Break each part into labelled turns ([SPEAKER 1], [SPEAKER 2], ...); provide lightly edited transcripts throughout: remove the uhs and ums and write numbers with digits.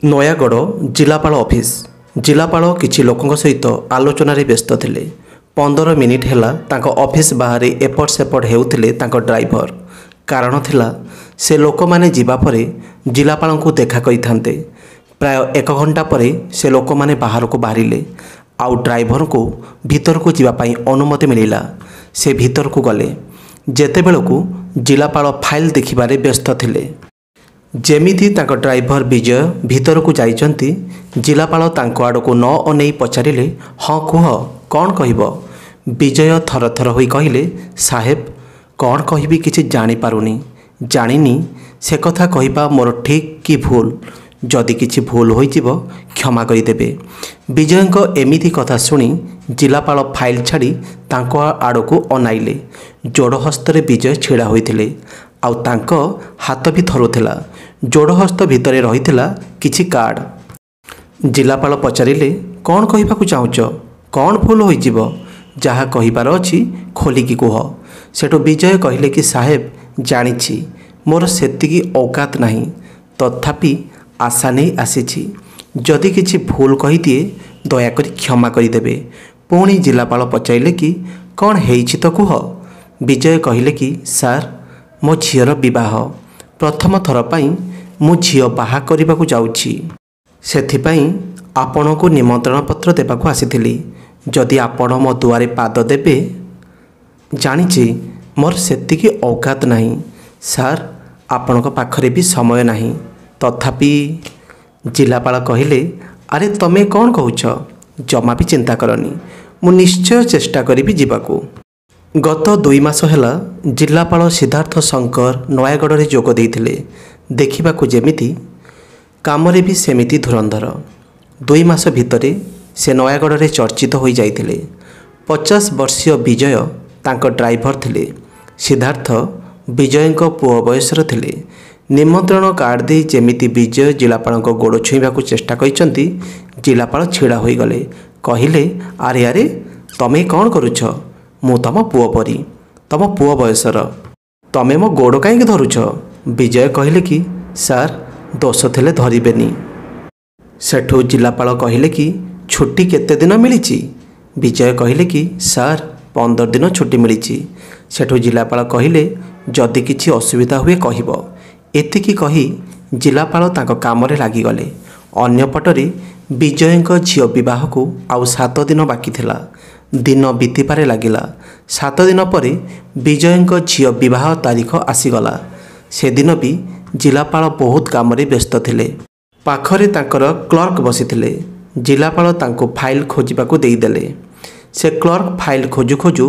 [SPEAKER 1] ନୟାଗଡ଼ ଜିଲ୍ଲାପାଳ ଅଫିସ୍। ଜିଲ୍ଲାପାଳ କିଛି ଲୋକଙ୍କ ସହିତ ଆଲୋଚନାରେ ବ୍ୟସ୍ତ ଥିଲେ। 15 ମିନିଟ୍ ହେଲା ତାଙ୍କ ଅଫିସ୍ ବାହାରେ ଏପଟ ସେପଟ ହେଉଥିଲେ ତାଙ୍କ ଡ୍ରାଇଭର। କାରଣ ଥିଲା ସେ ଲୋକମାନେ ଯିବା ପରେ ଜିଲ୍ଲାପାଳଙ୍କୁ ଦେଖା କରିଥାନ୍ତେ। ପ୍ରାୟ 1 ଘଣ୍ଟା ପରେ ସେ ଲୋକମାନେ ବାହାରକୁ ବାହାରିଲେ। ଆଉ ଡ୍ରାଇଭରଙ୍କୁ ଭିତରକୁ ଯିବା ପାଇଁ ଅନୁମତି ମିଳିଲା। ସେ ଭିତରକୁ ଗଲେ। ଯେତେବେଳକୁ ଜିଲ୍ଲାପାଳ ଫାଇଲ୍ ଦେଖିବାରେ ବ୍ୟସ୍ତ ଥିଲେ। ଯେମିତି ତାଙ୍କ ଡ୍ରାଇଭର ବିଜୟ ଭିତରକୁ ଯାଇଛନ୍ତି, ଜିଲ୍ଲାପାଳ ତାଙ୍କ ଆଡ଼କୁ ନ ଅନେଇ ପଚାରିଲେ, ହଁ କୁହ, କ'ଣ କହିବ? ବିଜୟ ଥରଥର ହୋଇ କହିଲେ, ସାହେବ, କ'ଣ କହିବି କିଛି ଜାଣିପାରୁନି। ଜାଣିନି ସେ କଥା କହିବା ମୋର ଠିକ୍ କି ଭୁଲ। ଯଦି କିଛି ଭୁଲ ହୋଇଯିବ କ୍ଷମା କରିଦେବେ। ବିଜୟଙ୍କ ଏମିତି କଥା ଶୁଣି ଜିଲ୍ଲାପାଳ ଫାଇଲ୍ ଛାଡ଼ି ତାଙ୍କ ଆଡ଼କୁ ଅନାଇଲେ। ଯୋଡ଼ ହସ୍ତରେ ବିଜୟ ଛିଡ଼ା ହୋଇଥିଲେ। ଆଉ ତାଙ୍କ ହାତ ବି ଥରୁଥିଲା। ଯୋଡ଼ ହସ୍ତ ଭିତରେ ରହିଥିଲା କିଛି କାର୍ଡ଼। ଜିଲ୍ଲାପାଳ ପଚାରିଲେ, କ'ଣ କହିବାକୁ ଚାହୁଁଛ? କ'ଣ ଭୁଲ ହୋଇଯିବ? ଯାହା କହିବାର ଅଛି ଖୋଲିକି କୁହ। ସେଠୁ ବିଜୟ କହିଲେ କି ସାହେବ, ଜାଣିଛି ମୋର ସେତିକି ଔକାତ ନାହିଁ, ତଥାପି ଆଶା ନେଇ ଆସିଛି। ଯଦି କିଛି ଭୁଲ କହିଦିଏ ଦୟାକରି କ୍ଷମା କରିଦେବେ। ପୁଣି ଜିଲ୍ଲାପାଳ ପଚାରିଲେ କି କ'ଣ ହେଇଛି ତ କୁହ। ବିଜୟ କହିଲେ କି ସାର୍, ମୋ ଝିଅର ବିବାହ। ପ୍ରଥମ ଥର ପାଇଁ ମୁଁ ଝିଅ ବାହା କରିବାକୁ ଯାଉଛି। ସେଥିପାଇଁ ଆପଣଙ୍କୁ ନିମନ୍ତ୍ରଣ ପତ୍ର ଦେବାକୁ ଆସିଥିଲି। ଯଦି ଆପଣ ମୋ ଦୁଆରେ ପାଦ ଦେବେ। ଜାଣିଛି ମୋର ସେତିକି ଔକାତ ନାହିଁ ସାର୍, ଆପଣଙ୍କ ପାଖରେ ବି ସମୟ ନାହିଁ। ତଥାପି ଜିଲ୍ଲାପାଳ କହିଲେ, ଆରେ ତମେ କ'ଣ କହୁଛ? ଜମା ବି ଚିନ୍ତା କରନି, ମୁଁ ନିଶ୍ଚୟ ଚେଷ୍ଟା କରିବି ଯିବାକୁ। ଗତ 2 ମାସ ହେଲା ଜିଲ୍ଲାପାଳ ସିଦ୍ଧାର୍ଥ ଶଙ୍କର ନୟାଗଡ଼ରେ ଯୋଗ ଦେଇଥିଲେ। ଦେଖିବାକୁ ଯେମିତି, କାମରେ ବି ସେମିତି ଧୁରନ୍ଧର। 2 ମାସ ଭିତରେ ସେ ନୟାଗଡ଼ରେ ଚର୍ଚ୍ଚିତ ହୋଇଯାଇଥିଲେ। 50 ବର୍ଷୀୟ ବିଜୟ ତାଙ୍କ ଡ୍ରାଇଭର ଥିଲେ। ସିଦ୍ଧାର୍ଥ ବିଜୟଙ୍କ ପୁଅ ବୟସର ଥିଲେ। ନିମନ୍ତ୍ରଣ କାର୍ଡ଼ ଦେଇ ଯେମିତି ବିଜୟ ଜିଲ୍ଲାପାଳଙ୍କ ଗୋଡ଼ ଛୁଇଁବାକୁ ଚେଷ୍ଟା କରିଛନ୍ତି, ଜିଲ୍ଲାପାଳ ଛିଡ଼ା ହୋଇଗଲେ। କହିଲେ, ଆରେ ଆରେ, ତମେ କ'ଣ କରୁଛ? ମୁଁ ତମ ପୁଅ ପରି, ତମ ପୁଅ ବୟସର। ତମେ ମୋ ଗୋଡ଼ କାହିଁକି ଧରୁଛ? ବିଜୟ କହିଲେ କି ସାର୍, ଦୋଷ ଥିଲେ ଧରିବେନି। ସେଠୁ ଜିଲ୍ଲାପାଳ କହିଲେ କି ଛୁଟି କେତେ ଦିନ ମିଳିଛି? ବିଜୟ କହିଲେ କି ସାର୍, 15 ଦିନ ଛୁଟି ମିଳିଛି। ସେଠୁ ଜିଲ୍ଲାପାଳ କହିଲେ, ଯଦି କିଛି ଅସୁବିଧା ହୁଏ କହିବ। ଏତିକି କହି ଜିଲ୍ଲାପାଳ ତାଙ୍କ କାମରେ ଲାଗିଗଲେ। ଅନ୍ୟପଟରେ ବିଜୟଙ୍କ ଝିଅ ବିବାହକୁ ଆଉ 7 ଦିନ ବାକି ଥିଲା। ଦିନ ବିତିବାରେ ଲାଗିଲା। 7 ଦିନ ପରେ ବିଜୟଙ୍କ ଝିଅ ବିବାହ ତାରିଖ ଆସିଗଲା। ସେଦିନ ବି ଜିଲ୍ଲାପାଳ ବହୁତ କାମରେ ବ୍ୟସ୍ତ ଥିଲେ। ପାଖରେ ତାଙ୍କର କ୍ଲର୍କ ବସିଥିଲେ। ଜିଲ୍ଲାପାଳ ତାଙ୍କୁ ଫାଇଲ୍ ଖୋଜିବାକୁ ଦେଇଦେଲେ। ସେ କ୍ଲର୍କ ଫାଇଲ୍ ଖୋଜୁ ଖୋଜୁ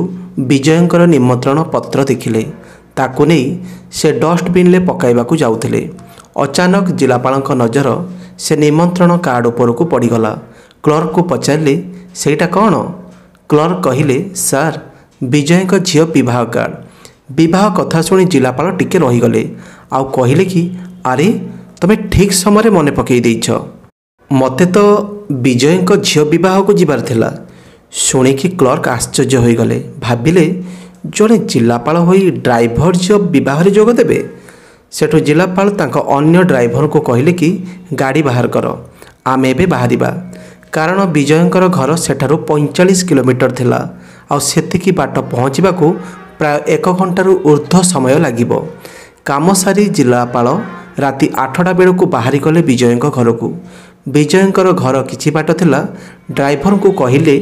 [SPEAKER 1] ବିଜୟଙ୍କର ନିମନ୍ତ୍ରଣ ପତ୍ର ଦେଖିଲେ। ତାକୁ ନେଇ ସେ ଡଷ୍ଟବିନ୍ରେ ପକାଇବାକୁ ଯାଉଥିଲେ। ଅଚାନକ ଜିଲ୍ଲାପାଳଙ୍କ ନଜର ସେ ନିମନ୍ତ୍ରଣ କାର୍ଡ଼ ଉପରକୁ ପଡ଼ିଗଲା। କ୍ଲର୍କକୁ ପଚାରିଲେ, ସେଇଟା କ'ଣ? କ୍ଲର୍କ କହିଲେ, ସାର୍, ବିଜୟଙ୍କ ଝିଅ ବିବାହ କାର୍ଡ଼। ବିବାହ କଥା ଶୁଣି ଜିଲ୍ଲାପାଳ ଟିକେ ରହିଗଲେ। ଆଉ କହିଲେ କି ଆରେ, ତମେ ଠିକ୍ ସମୟରେ ମନେ ପକାଇ ଦେଇଛ। ମୋତେ ତ ବିଜୟଙ୍କ ଝିଅ ବିବାହକୁ ଯିବାର ଥିଲା। ଶୁଣିକି କ୍ଲର୍କ ଆଶ୍ଚର୍ଯ୍ୟ ହୋଇଗଲେ। ଭାବିଲେ, ଜଣେ ଜିଲ୍ଲାପାଳ ହୋଇ ଡ୍ରାଇଭର ଝିଅ ବିବାହରେ ଯୋଗ ଦେବେ। ସେଠୁ ଜିଲ୍ଲାପାଳ ତାଙ୍କ ଅନ୍ୟ ଡ୍ରାଇଭରଙ୍କୁ କହିଲେ କି ଗାଡ଼ି ବାହାର କର, ଆମେ ଏବେ ବାହାରିବା। କାରଣ ବିଜୟଙ୍କର ଘର ସେଠାରୁ 45 କିଲୋମିଟର ଥିଲା। ଆଉ ସେତିକି ବାଟ ପହଞ୍ଚିବାକୁ ପ୍ରାୟ 1 ଘଣ୍ଟାରୁ ଉର୍ଦ୍ଧ୍ୱ ସମୟ ଲାଗିବ। କାମ ସାରି ଜିଲ୍ଲାପାଳ ରାତି 8ଟା ବେଳକୁ ବାହାରିଗଲେ ବିଜୟଙ୍କ ଘରକୁ। ବିଜୟଙ୍କର ଘର କିଛି ବାଟ ଥିଲା। ଡ୍ରାଇଭରଙ୍କୁ କହିଲେ,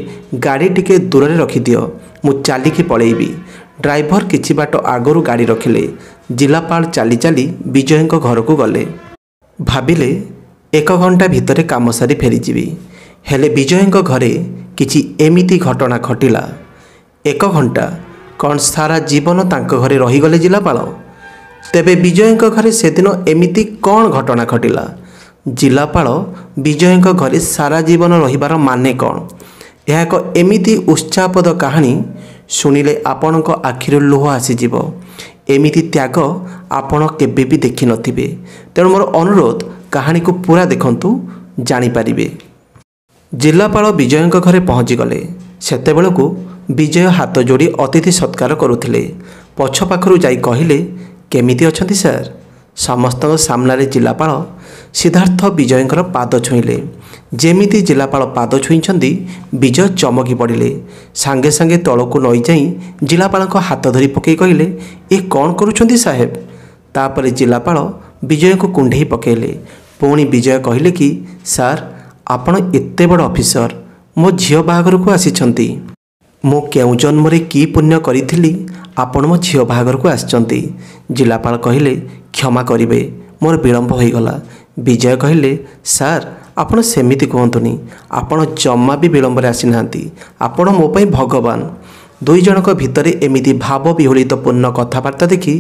[SPEAKER 1] ଗାଡ଼ି ଟିକେ ଦୂରରେ ରଖିଦିଅ, ମୁଁ ଚାଲିକି ପଳେଇବି। ଡ୍ରାଇଭର କିଛି ବାଟ ଆଗରୁ ଗାଡ଼ି ରଖିଲେ। ଜିଲ୍ଲାପାଳ ଚାଲି ଚାଲି ବିଜୟଙ୍କ ଘରକୁ ଗଲେ। ଭାବିଲେ 1 ଘଣ୍ଟା ଭିତରେ କାମ ସାରି ଫେରିଯିବି। ହେଲେ ବିଜୟଙ୍କ ଘରେ କିଛି ଏମିତି ଘଟଣା ଘଟିଲା। 1 ଘଣ୍ଟା କ'ଣ ସାରା ଜୀବନ ତାଙ୍କ ଘରେ ରହିଗଲେ ଜିଲ୍ଲାପାଳ? ତେବେ ବିଜୟଙ୍କ ଘରେ ସେଦିନ ଏମିତି କ'ଣ ଘଟଣା ଘଟିଲା? ଜିଲ୍ଲାପାଳ ବିଜୟଙ୍କ ଘରେ ସାରା ଜୀବନ ରହିବାର ମାନେ କ'ଣ? ଏହା ଏକ ଏମିତି ଉତ୍ସାହପ୍ରଦ କାହାଣୀ, ଶୁଣିଲେ ଆପଣଙ୍କ ଆଖିରୁ ଲୁହ ଆସିଯିବ। ଏମିତି ତ୍ୟାଗ ଆପଣ କେବେ ବି ଦେଖିନଥିବେ। ତେଣୁ ମୋର ଅନୁରୋଧ, କାହାଣୀକୁ ପୁରା ଦେଖନ୍ତୁ, ଜାଣିପାରିବେ। ଜିଲ୍ଲାପାଳ ବିଜୟଙ୍କ ଘରେ ପହଞ୍ଚିଗଲେ। ସେତେବେଳକୁ ବିଜୟ ହାତ ଯୋଡ଼ି ଅତିଥି ସତ୍କାର କରୁଥିଲେ। ପଛ ପାଖରୁ ଯାଇ କହିଲେ, କେମିତି ଅଛନ୍ତି ସାର୍? ସମସ୍ତଙ୍କ ସାମ୍ନାରେ ଜିଲ୍ଲାପାଳ सिद्धार्थ विजयंकर पाद छुईले। जेमिति जिलापाल पाद छुईंछन्ति विजय चमकी पड़िले। सांगे सांगे तलकू नई जाई जिलापालक हाथ धरी पकई कहले, ए कौन करुछन्ति साहेब? तापरे जिलापाल विजय को कुंढई पकेले। पुणी विजय कहले कि सार आपण एते बड़ ऑफिसर, मो झियो बाहागर को आसीछन्ति। मो केउ जन्मरे की पुण्य करिथिली आपण मो झियो बाहागर को आछन्ति। जिलापाल कहले, क्षमा करिवे, मोर विलंब हो गला। विजय कहले, सार आपण सेमिति कहतुनी, आपण जम्मा भी विलंब रे आसी नांती, आपण मो पई भगवान। दुई जनक भितरे एमिति भाव विहलित पूर्ण कथाबार्ता देखि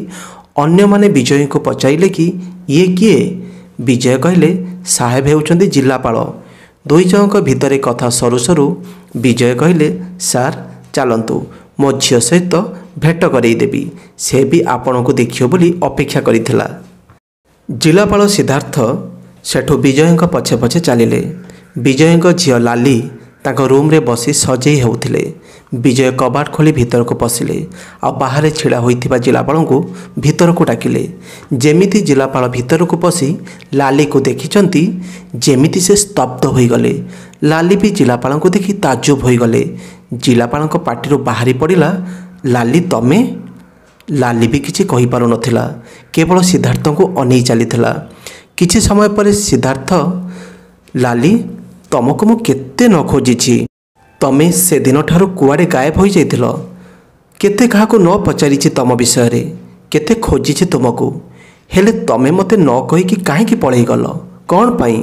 [SPEAKER 1] अन्य माने विजय को पचाइले कि ये किए? विजय कहले, साहेब हेउछन्ति जिलापाल। दुई जनक भितरे कथा सरू सरू विजय कहले, सार चलतु, मो झियो सहित भेट करईदेवी, से भी आपण को देखियो बोली अपेक्षा करिथिला। जिलापाल सिद्धार्थ सेठू विजय पछे पछे चलिले। विजय झियो लाली तांको रूम रे बसी सजेई होउथिले। विजय कबाट खोली भीतर को पशिले आ बाहर छिड़ा होइथिबा जिलापाल को भीतर को डाकिले। जेमिति जिलापाल भीतर को पशी लाली को देखिचंती जेमिति से स्तब्ध होइगले। लाली भी जिलापाल को देखि ताज्जुब होइगले। जिलापाल पार्टी बाहरी पड़िला, लाली तमे? लाली भी किछि कहि पारु नथिला, केवल सिद्धार्थ को अनै चलीथिला। किछि समय पर सिद्धार्थ, लाली तमको मु केते न खोजिछि, तमे से दिन ठारू कुआडे गायब होई जाइथिल, केते काहाको न पचारिछि तम विषय रे, केते खोजिछि तुमको, हेले तमे मते न कहि कि काहे कि पळेई गल, कोन पई,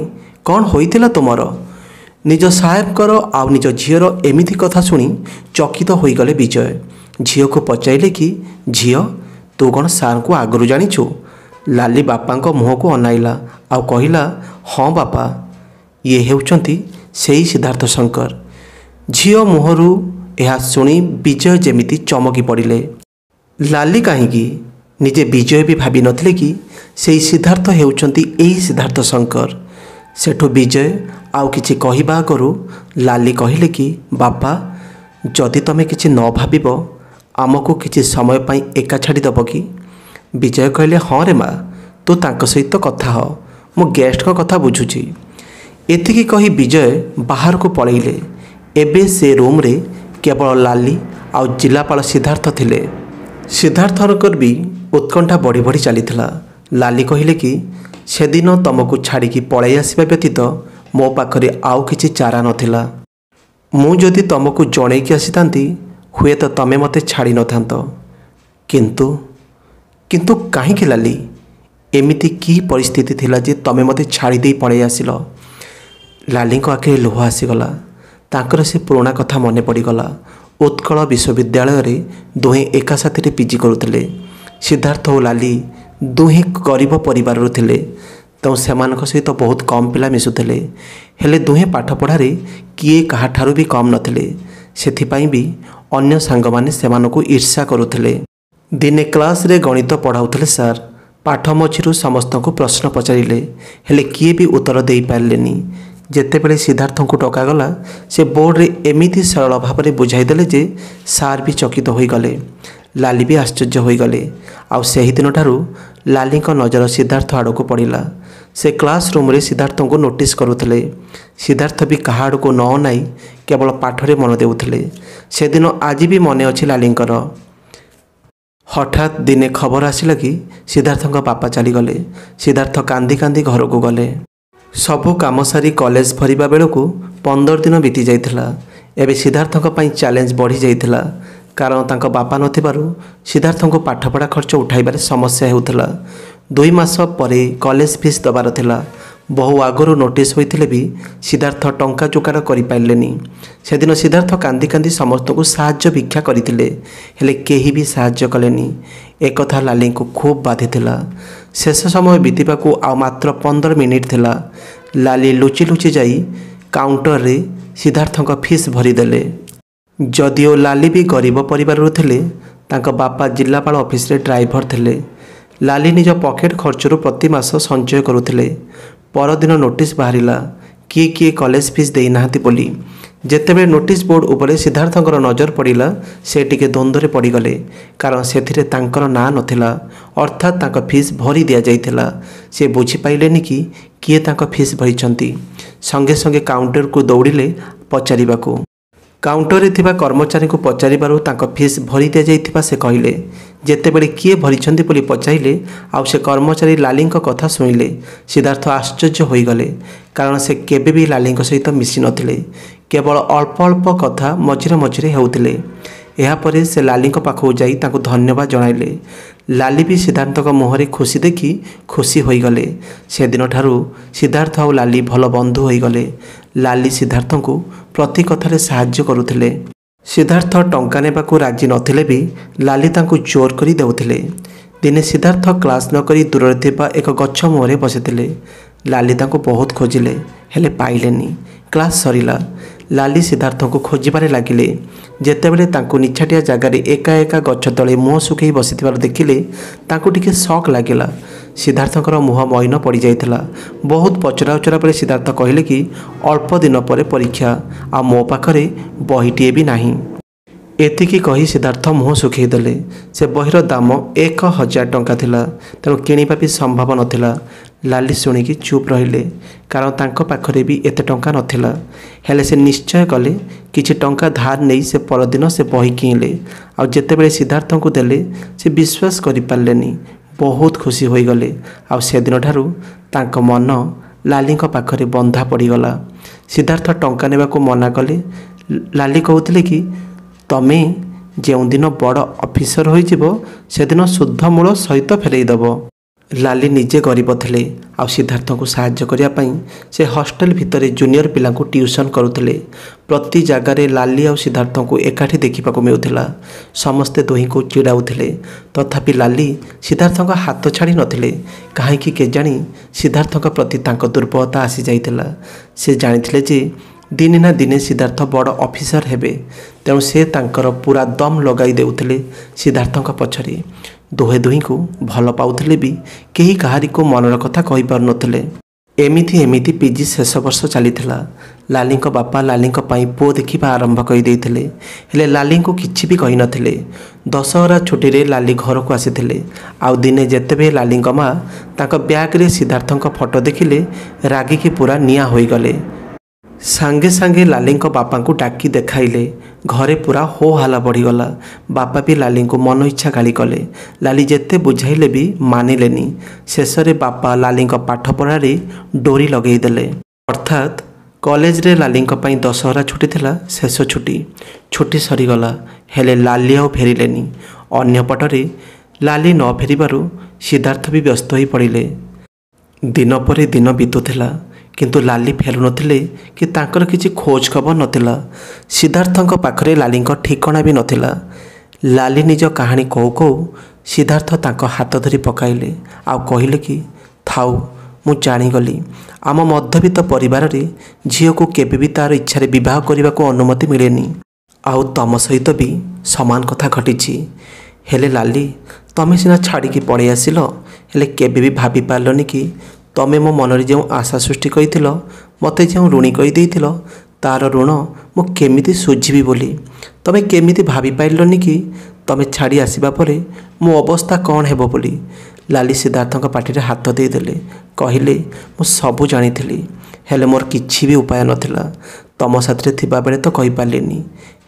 [SPEAKER 1] कोन होइथिला तुमर? निज साहेबकर आउ निज झीर एमिति कथा शुणी चकित हो गले विजय। झील को पचाइले कि झील तू कौन सार को आगु जानिछु? लाली बापा मुह को अनाइला आउ कहला, हाँ बापा, ये हेउचंती सेई सिद्धार्थ शंकर। झील मुहरु यह शुणी विजय जेमिति चमकी पड़िले। लाली कहीं निजे विजय भी भाभी नथिले कि सेई सिद्धार्थ हेउचंती एई सिद्धार्थ शंकर। सेठू विजय आउ किछि कहिबा करू लाली कहले कि बापा, जदि तमे किछि न भाबिब आमको किछि समय पई एका छाड़ी दब कि? विजय कहले, हाँ रे माँ, तू तांको सहित कथा हो, मो गेस्ट को कथा बुझुची। एतिकी कही विजय बाहर को पळेइले। एबे से रूम रे केवल लाली आउ जिलापाल सिद्धार्थ थिले। सिद्धार्थर भी उत्कंठा बढ़ी बढ़ी चलीथिला। लाली कहले कि सेदिन तमको छाड़िकी पळै आसिबा व्यतीत मो पाखरे आउ किछि चारा नथिला। मु जदि तमको जणैकी आसीतांती हुए तो तमे मते छाड़ी नथांत। किंतु किंतु काहींकि लाली, एमिति की परिस्थिति थिला जे तमे मते छाड़ी दे पळै आसिल? लाली को आखे लुह आसीगला। तांकर से पुराना कथा मने पड़ीगला। उत्कल विश्वविद्यालय रे दुहें एका साथी पीजी करुथिले। सिद्धार्थ और लाली दुहें गरीब परिवार थिले, तो सेमानक सहित बहुत कम पिला मिसुथिले। हेले दुहें पाठ पढ़ारे किए काहाठारु भी कम नथिले। सेथिपाई भी अन्य सांग माने सेमानकु ईर्ष्या करुथिले। दिने क्लास रे गणित पढ़ाउथिले सार। पाठ मझिरु समस्त को प्रश्न पचारिले, हेले किए भी उत्तर दे पारलेनी। जेतेबेले सिद्धार्थ को डकागला, से बोर्ड रे एमिति सरल भाव में बुझाईदेले जे सार भी चकित हो गले। लाली भी आश्चर्य हो गले। आउ सेही दिन ठारू लाली को नजर सिद्धार्थ आड़ को पड़ा। से क्लासरूम रे सिद्धार्थ को नोटिस करुले। सिद्धार्थ भी कहा आड़ को न नाई केवल पाठरे मन देउथिले। से दिन आज भी मन अच्छी लालींकर। हठात दिने खबर आसिला कि सिद्धार्थ बापा चलीगले। सिद्धार्थ कांदी कांदी घर को गले। सबु काम सारी कॉलेज फरिबा बेलू 15 दिन बीती जाइथिला। एबे सिद्धार्थ चैलेंज बढ़ी जाइथिला, कारण तांको बापा नथिबारु सिद्धार्थ को पाठपढ़ा खर्च उठाइबार समस्या हेउथिला। 2 मास परे कॉलेज फीस दबार थिला। बहु आगरू नोटिस होइथिले भी सिद्धार्थ टंका चुकार करि पाइलेनी। सेदिन सिद्धार्थ कांदी कांदी समस्त को साहाय्य भिक्षा करिथिले, हेले केही भी साहाय्य कलेनी। एक कथा लाली को खूब बाधिथिला। शेष समय बीतीबा को आ मात्र 15 मिनिट थिला। लाली लुचि लुचि जाई काउंटर रे सिद्धार्थ फीस भरीदेले। जदिओ लाली भी गरीब परिवार थिले, तांको बापा जिलापाल ऑफिस रे ड्राइवर थिले। लाली निज पॉकेट खर्चरू प्रति मास संचय करुथिले। परदिन नोटिस बाहरिला, किए किए कॉलेज फीस देई नाहंती बोली। ଯେତେବେଳେ ନୋଟିସ୍ ବୋର୍ଡ ଉପରେ ସିଦ୍ଧାର୍ଥଙ୍କର ନଜର ପଡ଼ିଲା ସେ ଟିକେ ଦ୍ୱନ୍ଦ୍ୱରେ ପଡ଼ିଗଲେ, କାରଣ ସେଥିରେ ତାଙ୍କର ନାଁ ନଥିଲା, ଅର୍ଥାତ୍ ତାଙ୍କ ଫିସ୍ ଭରି ଦିଆଯାଇଥିଲା। ସେ ବୁଝିପାରିଲେନି କି କିଏ ତାଙ୍କ ଫିସ୍ ଭରିଛନ୍ତି। ସଙ୍ଗେ ସଙ୍ଗେ କାଉଣ୍ଟରକୁ ଦୌଡ଼ିଲେ ପଚାରିବାକୁ। କାଉଣ୍ଟରରେ ଥିବା କର୍ମଚାରୀଙ୍କୁ ପଚାରିବାରୁ ତାଙ୍କ ଫିସ୍ ଭରି ଦିଆଯାଇଥିବା ସେ କହିଲେ। ଯେତେବେଳେ କିଏ ଭରିଛନ୍ତି ବୋଲି ପଚାରିଲେ ଆଉ ସେ କର୍ମଚାରୀ ଲାଲିଙ୍କ କଥା ଶୁଣିଲେ, ସିଦ୍ଧାର୍ଥ ଆଶ୍ଚର୍ଯ୍ୟ ହୋଇଗଲେ, କାରଣ ସେ କେବେ ବି ଲାଲିଙ୍କ ସହିତ ମିଶି ନଥିଲେ। କେବଳ ଅଳ୍ପ ଅଳ୍ପ କଥା ମଝିରେ ମଝିରେ ହେଉଥିଲେ। ଏହାପରେ ସେ ଲାଲିଙ୍କ ପାଖକୁ ଯାଇ ତାଙ୍କୁ ଧନ୍ୟବାଦ ଜଣାଇଲେ। ଲାଲି ବି ସିଦ୍ଧାର୍ଥଙ୍କ ମୁହଁରେ ଖୁସି ଦେଖି ଖୁସି ହୋଇଗଲେ। ସେଦିନଠାରୁ ସିଦ୍ଧାର୍ଥ ଆଉ ଲାଲି ଭଲ ବନ୍ଧୁ ହୋଇଗଲେ। ଲାଲି ସିଦ୍ଧାର୍ଥଙ୍କୁ ପ୍ରତି କଥାରେ ସାହାଯ୍ୟ କରୁଥିଲେ। ସିଦ୍ଧାର୍ଥ ଟଙ୍କା ନେବାକୁ ରାଜି ନଥିଲେ ବି ଲାଲି ତାଙ୍କୁ ଜୋର କରି ଦେଉଥିଲେ। ଦିନେ ସିଦ୍ଧାର୍ଥ କ୍ଲାସ୍ ନ କରି ଦୂରରେ ଥିବା ଏକ ଗଛ ମୂଳରେ ବସିଥିଲେ। ଲାଲି ତାଙ୍କୁ ବହୁତ ଖୋଜିଲେ, ହେଲେ ପାଇଲେନି। କ୍ଲାସ୍ ସରିଲା। ଲାଲି ସିଦ୍ଧାର୍ଥଙ୍କୁ ଖୋଜିବାରେ ଲାଗିଲେ। ଯେତେବେଳେ ତାଙ୍କୁ ନିଛାଟିଆ ଜାଗାରେ ଏକା ଏକା ଗଛ ତଳେ ମୁହଁ ଶୁଖେଇ ବସିଥିବାର ଦେଖିଲେ ତାଙ୍କୁ ଟିକେ ଶକ୍ ଲାଗିଲା। ସିଦ୍ଧାର୍ଥଙ୍କର ମୁହଁ ମଇନ ପଡ଼ିଯାଇଥିଲା। ବହୁତ ପଚରା ଉଚରା ପରେ ସିଦ୍ଧାର୍ଥ କହିଲେ କି ଅଳ୍ପ ଦିନ ପରେ ପରୀକ୍ଷା, ଆଉ ମୋ ପାଖରେ ବହିଟିଏ ବି ନାହିଁ। ଏତିକି କହି ସିଦ୍ଧାର୍ଥ ମୁହଁ ଶୁଖେଇ ଦେଲେ। ସେ ବହିର ଦାମ 1000 ଟଙ୍କା ଥିଲା, ତେଣୁ କିଣିବା ବି ସମ୍ଭବ ନଥିଲା। ଲାଲି ଶୁଣିକି ଚୁପ୍ ରହିଲେ, କାରଣ ତାଙ୍କ ପାଖରେ ବି ଏତେ ଟଙ୍କା ନଥିଲା। ହେଲେ ସେ ନିଶ୍ଚୟ କଲେ କିଛି ଟଙ୍କା ଧାର ନେଇ ସେ ପରଦିନ ସେ ବହି କିଣିଲେ। ଆଉ ଯେତେବେଳେ ସିଦ୍ଧାର୍ଥଙ୍କୁ ଦେଲେ ସେ ବିଶ୍ୱାସ କରିପାରିଲେନି, ବହୁତ ଖୁସି ହୋଇଗଲେ। ଆଉ ସେଦିନଠାରୁ ତାଙ୍କ ମନ ଲାଲିଙ୍କ ପାଖରେ ବନ୍ଧା ପଡ଼ିଗଲା। ସିଦ୍ଧାର୍ଥ ଟଙ୍କା ନେବାକୁ ମନା କଲେ। ଲାଲି କହୁଥିଲେ କି ତମେ ଯେଉଁଦିନ ବଡ଼ ଅଫିସର ହୋଇଯିବ ସେଦିନ ଶୁଦ୍ଧ ମୂଳ ସହିତ ଫେରାଇ ଦେବ। ଲାଲି ନିଜେ ଗରିବ ଥିଲେ, ଆଉ ସିଦ୍ଧାର୍ଥଙ୍କୁ ସାହାଯ୍ୟ କରିବା ପାଇଁ ସେ ହଷ୍ଟେଲ ଭିତରେ ଜୁନିୟର ପିଲାଙ୍କୁ ଟ୍ୟୁସନ୍ କରୁଥିଲେ। ପ୍ରତି ଜାଗାରେ ଲାଲି ଆଉ ସିଦ୍ଧାର୍ଥଙ୍କୁ ଏକାଠି ଦେଖିବାକୁ ମିଳୁଥିଲା। ସମସ୍ତେ ଦୁହିଁଙ୍କୁ ଚିଡ଼ାଉଥିଲେ, ତଥାପି ଲାଲି ସିଦ୍ଧାର୍ଥଙ୍କ ହାତ ଛାଡ଼ି ନଥିଲେ। କାହିଁକି କେଜାଣି ସିଦ୍ଧାର୍ଥଙ୍କ ପ୍ରତି ତାଙ୍କ ଦୁର୍ବଳତା ଆସିଯାଇଥିଲା। ସେ ଜାଣିଥିଲେ ଯେ ଦିନେ ନା ଦିନେ ସିଦ୍ଧାର୍ଥ ବଡ଼ ଅଫିସର ହେବେ, ତେଣୁ ସେ ତାଙ୍କର ପୁରା ଦମ୍ ଲଗାଇ ଦେଉଥିଲେ ସିଦ୍ଧାର୍ଥଙ୍କ ପଛରେ। ଦୁହେଁ ଦୁହିଁଙ୍କୁ ଭଲ ପାଉଥିଲେ ବି କେହି କାହାରିକୁ ମନର କଥା କହିପାରୁନଥିଲେ। ଏମିତି ପିଜି ଶେଷ ବର୍ଷ ଚାଲିଥିଲା। ଲାଲିଙ୍କ ବାପା ଲାଲିଙ୍କ ପାଇଁ ପୁଅ ଦେଖିବା ଆରମ୍ଭ କରିଦେଇଥିଲେ, ହେଲେ ଲାଲିଙ୍କୁ କିଛି ବି କହିନଥିଲେ। ଦଶହରା ଛୁଟିରେ ଲାଲି ଘରକୁ ଆସିଥିଲେ। ଆଉ ଦିନେ ଯେତେବେଳେ ଲାଲିଙ୍କ ମା ତାଙ୍କ ବ୍ୟାଗରେ ସିଦ୍ଧାର୍ଥଙ୍କ ଫଟୋ ଦେଖିଲେ ରାଗିକି ପୁରା ନିଆଁ ହୋଇଗଲେ। ସାଙ୍ଗେ ସାଙ୍ଗେ ଲାଲିଙ୍କ ବାପାଙ୍କୁ ଡାକି ଦେଖାଇଲେ। ଘରେ ପୁରା ହୋ ହାଲ୍ଲା ବଢ଼ିଗଲା। ବାପା ବି ଲାଲିଙ୍କୁ ମନ ଇଚ୍ଛା ଗାଳି କଲେ। ଲାଲି ଯେତେ ବୁଝାଇଲେ ବି ମାନିଲେନି। ଶେଷରେ ବାପା ଲାଲିଙ୍କ ପାଠପଢ଼ାରେ ଡୋରି ଲଗାଇଦେଲେ। ଅର୍ଥାତ୍ କଲେଜରେ ଲାଲିଙ୍କ ପାଇଁ ଦଶହରା ଛୁଟି ଥିଲା ଶେଷ ଛୁଟି। ଛୁଟି ସରିଗଲା, ହେଲେ ଲାଲି ଆଉ ଫେରିଲେନି। ଅନ୍ୟପଟରେ ଲାଲି ନ ଫେରିବାରୁ ସିଦ୍ଧାର୍ଥ ବି ବ୍ୟସ୍ତ ହୋଇ ପଡ଼ିଲେ। ଦିନ ପରେ ଦିନ ବିତୁଥିଲା, କିନ୍ତୁ ଲାଲି ଫେରୁନଥିଲେ କି ତାଙ୍କର କିଛି ଖୋଜ ଖବର ନଥିଲା। ସିଦ୍ଧାର୍ଥଙ୍କ ପାଖରେ ଲାଲିଙ୍କ ଠିକଣା ବି ନଥିଲା। ଲାଲି ନିଜ କାହାଣୀ କହୁ କହୁ ସିଦ୍ଧାର୍ଥ ତାଙ୍କ ହାତ ଧରି ପକାଇଲେ, ଆଉ କହିଲେ କି ଥାଉ, ମୁଁ ଜାଣିଗଲି ଆମ ମଧ୍ୟବିତ୍ତ ପରିବାରରେ ଝିଅକୁ କେବେ ବି ତା'ର ଇଚ୍ଛାରେ ବିବାହ କରିବାକୁ ଅନୁମତି ମିଳେନି। ଆଉ ତମ ସହିତ ବି ସମାନ କଥା ଘଟିଛି। ହେଲେ ଲାଲି, ତମେ ସିନା ଛାଡ଼ିକି ପଳେଇ ଆସିଲ, ହେଲେ କେବେ ବି ଭାବିପାରିଲନି କି ତମେ ମୋ ମନରେ ଯେଉଁ ଆଶା ସୃଷ୍ଟି କରିଥିଲ, ମୋତେ ଯେଉଁ ଋଣୀ କରିଦେଇଥିଲ, ତା'ର ଋଣ ମୁଁ କେମିତି ଶୁଝିବି ବୋଲି। ତମେ କେମିତି ଭାବିପାରିଲନି କି ତମେ ଛାଡ଼ି ଆସିବା ପରେ ମୋ ଅବସ୍ଥା କ'ଣ ହେବ ବୋଲି। ଲାଲି ସିଦ୍ଧାର୍ଥଙ୍କ ପାଟିରେ ହାତ ଦେଇଦେଲେ। କହିଲେ, ମୁଁ ସବୁ ଜାଣିଥିଲି, ହେଲେ ମୋର କିଛି ବି ଉପାୟ ନଥିଲା। ତମ ସାଥିରେ ଥିବାବେଳେ ତ କହିପାରିଲିନି,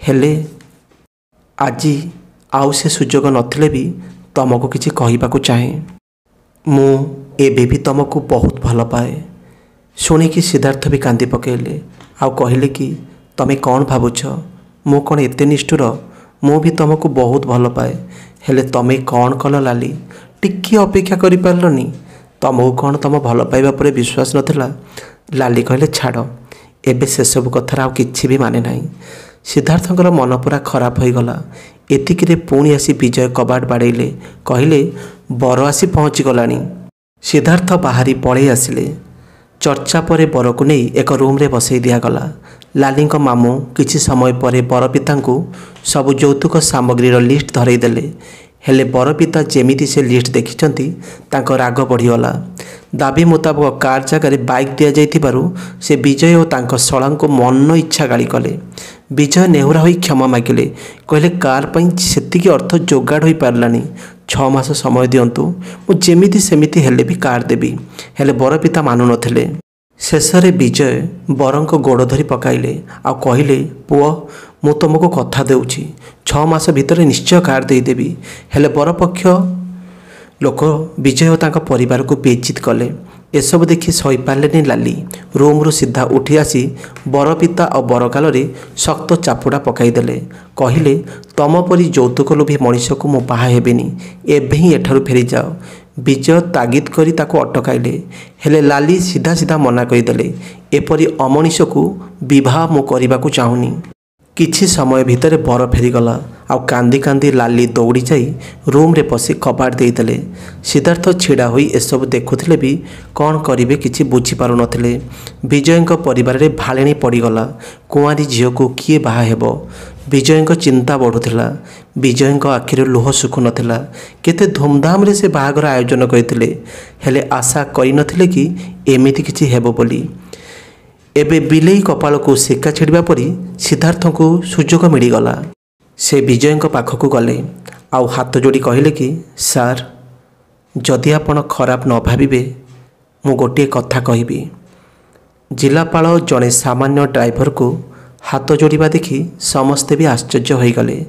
[SPEAKER 1] ହେଲେ ଆଜି ଆଉ ସେ ସୁଯୋଗ ନଥିଲେ ବି ତମକୁ କିଛି କହିବାକୁ ଚାହେଁ। ମୁଁ ଏବେ ବି ତମକୁ ବହୁତ ଭଲ ପାଏ। ଶୁଣିକି ସିଦ୍ଧାର୍ଥ ବି କାନ୍ଦି ପକାଇଲେ, ଆଉ କହିଲେ କି ତମେ କ'ଣ ଭାବୁଛ, ମୁଁ କ'ଣ ଏତେ ନିଷ୍ଠୁର? ମୁଁ ବି ତମକୁ ବହୁତ ଭଲ ପାଏ, ହେଲେ ତମେ କ'ଣ କଲ ଲାଲି? ଟିକିଏ ଅପେକ୍ଷା କରିପାରିଲନି? ତମକୁ କ'ଣ ତମ ଭଲ ପାଇବା ପରେ ବିଶ୍ୱାସ ନଥିଲା? ଲାଲି କହିଲେ, ଛାଡ଼, ଏବେ ସେସବୁ କଥାର ଆଉ କିଛି ବି ମାନେ ନାହିଁ। ସିଦ୍ଧାର୍ଥଙ୍କର ମନ ପୁରା ଖରାପ ହୋଇଗଲା। ଏତିକିରେ ପୁଣି ଆସି ବିଜୟ କବାଟ ବାଡ଼େଇଲେ। କହିଲେ, ବର ଆସି ପହଞ୍ଚିଗଲାଣି। ସିଦ୍ଧାର୍ଥ ବାହାରି ପଳେଇ ଆସିଲେ। ଚର୍ଚ୍ଚା ପରେ ବରକୁ ନେଇ ଏକ ରୁମ୍ରେ ବସାଇ ଦିଆଗଲା। ଲାଲିଙ୍କ ମାମୁଁ କିଛି ସମୟ ପରେ ବର ପିତାଙ୍କୁ ସବୁ ଯୌତୁକ ସାମଗ୍ରୀର ଲିଷ୍ଟ ଧରାଇ ଦେଲେ। हेले बर पिता जेमिति से लिस्ट देखिचंती तांको राग बढ़ीगला। दाबी मुताबक कार जगार बाइक दि जाइथिबारु से विजय और तांको शला को मन इच्छा गाड़ी कले। विजय नेहुरा होई क्षमा मागिले, कहले कार पई सेतिकी अर्थ जोगाड़ होई पारलानी, 6 मास समय दियंतु, मु जेमिति सेमिति हेले भी कार देबी। हेले बर पिता मानु नथिले। शेषरे विजय बरंक गोड़ धरी पकाइले आ कहले, पुओ मु तुमको कथा देउछि 6 मास भितर निश्चय कार देदेवी। हेले बरपक्ष लोक विजय और तांका परिवार को बेइज्जत कले। एसबु देखि सही पार्लेनी लाली रूम्रु सीधा उठी आसी बर पिता और बरगाल शक्त चापुड़ा पकाईदेले। कहले, तम परी यौतुक लोभी मनीष को मु बाहा हेबिनी, एबे ही एठारु फेरी जाओ। विजय तागिद करी ताको अटकाइले, हेले लाली सीधा सीधा मना करिदेले, एपरी अमनीष को विवाह मु करबाकू चाहुनी। किछि समय भितर बर फेरीगला आउ कांदी कांदी लाली दौड़ी जाई रूम रे पसी कबाट देइदेले। सिद्धार्थ छिड़ा होई एसबु देखुथिले भी कौन करिवे किछि बुझी पारु नथिले। विजयଙ୍କ परिवार भालेणी पड़ीगला, कुआरी झील को किए बाहा हेबो। विजयଙ୍କ चिंता बढ़ुथिला। विजयଙ୍କ आखिर लुह सुखु नथिला। केते धूमधाम रे से बाहागर आयोजन करथिले, हेले आशा करि नथिले कि एमिति किछि हेबो बोली। एबे बिलेई कपाल को सेका छिड़वा परी सिद्धार्थ को सुजोग मिलगला। से विजय पाखक गले आउ हाथ जोड़ी कहले कि सार, जदि आपण खराब न भाविबे मु गोटे कथा कहबी। जिलापाल जड़े सामान्य ड्राइवर को हाथ जोड़ा देखि समस्ते भी आश्चर्य हो गले।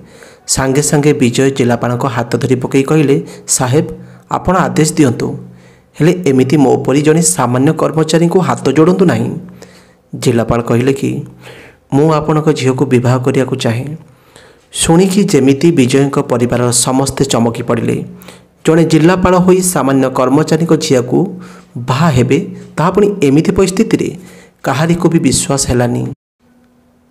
[SPEAKER 1] सांगे सांगे विजय जिलापाल हाथ धरी पकई कहले, साहेब आपण आदेश दियंतु, हेले एमिति मो परी जड़े सामान्य कर्मचारी को हाथ जोड़ंतु नहीं। जिलापाल कहले कि मु आपणक झील को विवाह करिया को चाहे। शुणिकी जेमिति विजय परिवार समस्ते चमकी पड़े। जड़े जिलापाल होई सामान्य कर्मचारी झील को बाहा हेबे ताहा पुणी एमिति परिस्थिति रे काहारी को भी विश्वास हेलानी।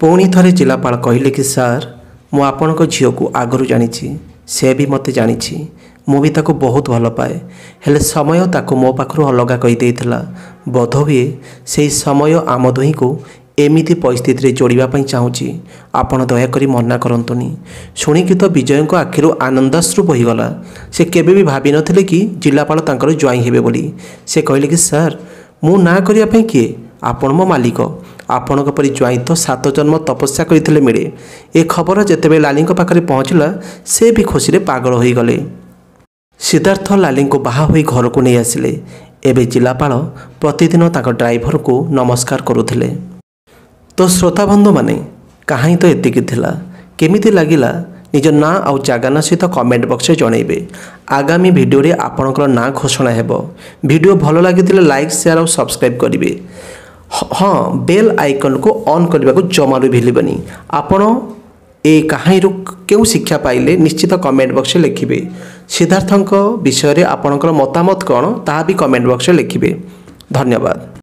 [SPEAKER 1] पुणी थरे जिलापाल कहले कि सार, मु आपणक झील को आगरू जानिछि, से भी मते जानिछि, मु भी ताको बहुत भल पाए, हेले समय ताको मो पाखरु अलगा कहि देइथिला। बोध हुए से समय आम दुही को एमिति परिस्थिति रे जोड़िबा पई चाहूची, आपण दयाकरी मना करंतुनी। शुणिकी तो विजय आखिरु आनंदाश्रु बहीगला। से केबे भी भाभी नथिले कि जिलापाल तांकर ज्वाई हेबे बोली। से कहले कि सार, मु ना करिया पई किए, आपण मो मालिक, आपणक परी ज्वाई तो 7 जन्म तपस्या करथिले मिले। ए खबर जेतेबे लालीଙ୍କ पाखरे पहुँचला, से भी खुशी रे पागल होई गले। सिद्धार्थ लाली को बाहा होई घर को नहीं आसिले। एबे जिलापाल प्रतिदिन ताको ड्राइवर को नमस्कार करुथिले। तो श्रोता बंधु माने कहानी तो एतिकी थिला। केमिति लागिला निज ना आउ जागाना सहित कमेंट बॉक्स रे जणैबे। आगामी वीडियो रे आपनकर ना घोषणा हेबो। वीडियो भलो लागितिले लाइक शेयर और सब्सक्राइब करिवे। हाँ, बेल आइकन को ऑन करने को जमारू भूलबनी। आपण ए कहानी क्यों शिक्षा पाइले निश्चित कमेंट बॉक्स में लिखिए। सिद्धार्थଙ୍କ विषय रे आपणकर मतामत कौन ताहा भी कमेंट बॉक्स में लिखिए। धन्यवाद।